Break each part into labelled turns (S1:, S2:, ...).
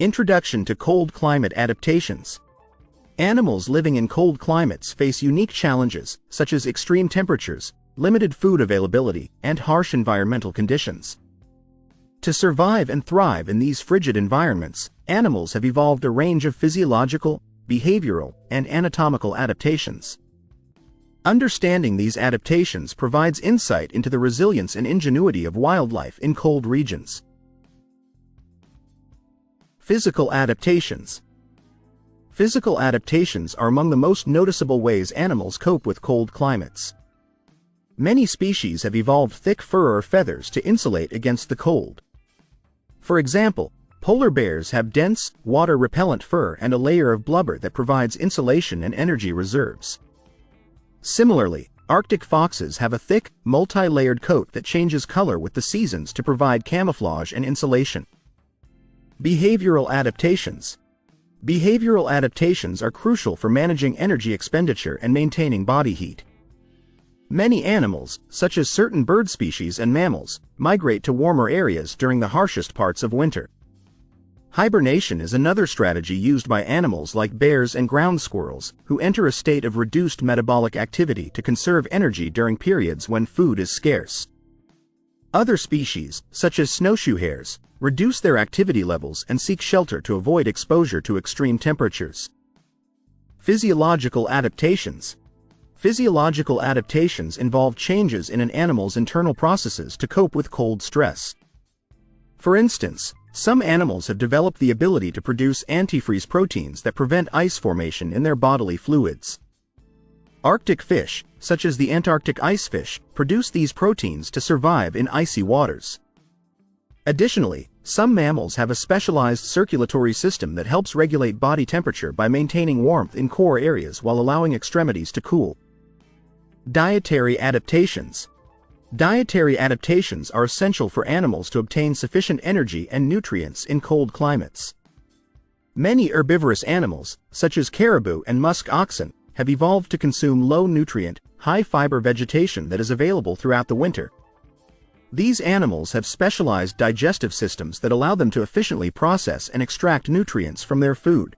S1: Introduction to cold climate adaptations. Animals living in cold climates face unique challenges, such as extreme temperatures, limited food availability, and harsh environmental conditions. To survive and thrive in these frigid environments, animals have evolved a range of physiological, behavioral, and anatomical adaptations. Understanding these adaptations provides insight into the resilience and ingenuity of wildlife in cold regions. Physical adaptations. Physical adaptations are among the most noticeable ways animals cope with cold climates. Many species have evolved thick fur or feathers to insulate against the cold. For example, polar bears have dense, water-repellent fur and a layer of blubber that provides insulation and energy reserves. Similarly, Arctic foxes have a thick, multi-layered coat that changes color with the seasons to provide camouflage and insulation. Behavioral adaptations. Behavioral adaptations are crucial for managing energy expenditure and maintaining body heat. Many animals, such as certain bird species and mammals, migrate to warmer areas during the harshest parts of winter. Hibernation is another strategy used by animals like bears and ground squirrels, who enter a state of reduced metabolic activity to conserve energy during periods when food is scarce. Other species, such as snowshoe hares, reduce their activity levels and seek shelter to avoid exposure to extreme temperatures. Physiological adaptations. Physiological adaptations involve changes in an animal's internal processes to cope with cold stress. For instance, some animals have developed the ability to produce antifreeze proteins that prevent ice formation in their bodily fluids. Arctic fish, such as the Antarctic icefish, produce these proteins to survive in icy waters. Additionally, some mammals have a specialized circulatory system that helps regulate body temperature by maintaining warmth in core areas while allowing extremities to cool. Dietary adaptations. Dietary adaptations are essential for animals to obtain sufficient energy and nutrients in cold climates. Many herbivorous animals, such as caribou and musk oxen, have evolved to consume low-nutrient, high-fiber vegetation that is available throughout the winter. These animals have specialized digestive systems that allow them to efficiently process and extract nutrients from their food.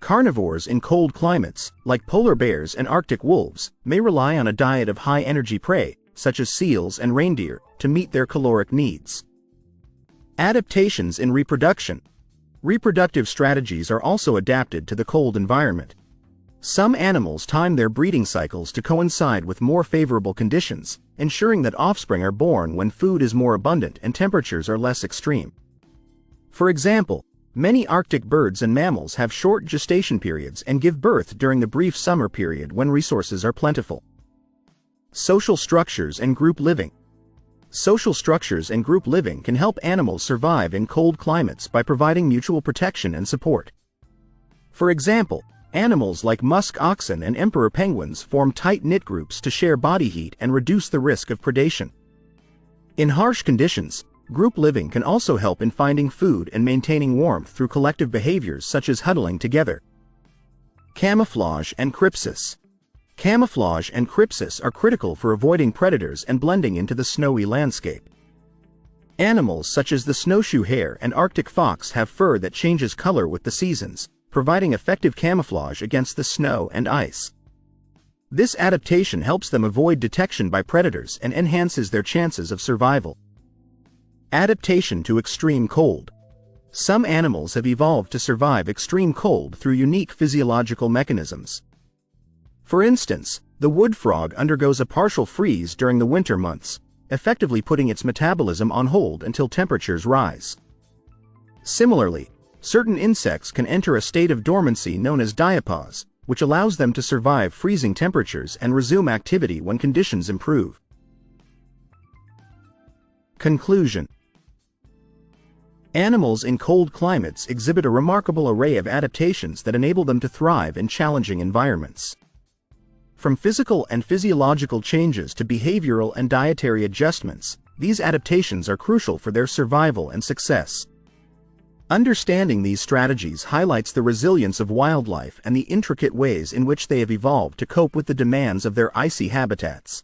S1: Carnivores in cold climates, like polar bears and Arctic wolves, may rely on a diet of high-energy prey, such as seals and reindeer, to meet their caloric needs. Adaptations in reproduction. Reproductive strategies are also adapted to the cold environment. Some animals time their breeding cycles to coincide with more favorable conditions, ensuring that offspring are born when food is more abundant and temperatures are less extreme. For example, many Arctic birds and mammals have short gestation periods and give birth during the brief summer period when resources are plentiful. Social structures and group living. Social structures and group living can help animals survive in cold climates by providing mutual protection and support. For example, animals like musk oxen and emperor penguins form tight-knit groups to share body heat and reduce the risk of predation. In harsh conditions, group living can also help in finding food and maintaining warmth through collective behaviors such as huddling together. Camouflage and crypsis. Camouflage and crypsis are critical for avoiding predators and blending into the snowy landscape. Animals such as the snowshoe hare and Arctic fox have fur that changes color with the seasons, providing effective camouflage against the snow and ice. This adaptation helps them avoid detection by predators and enhances their chances of survival. Adaptation to extreme cold. Some animals have evolved to survive extreme cold through unique physiological mechanisms. For instance, the wood frog undergoes a partial freeze during the winter months, effectively putting its metabolism on hold until temperatures rise. Similarly, certain insects can enter a state of dormancy known as diapause, which allows them to survive freezing temperatures and resume activity when conditions improve. Conclusion. Animals in cold climates exhibit a remarkable array of adaptations that enable them to thrive in challenging environments. From physical and physiological changes to behavioral and dietary adjustments, these adaptations are crucial for their survival and success. Understanding these strategies highlights the resilience of wildlife and the intricate ways in which they have evolved to cope with the demands of their icy habitats.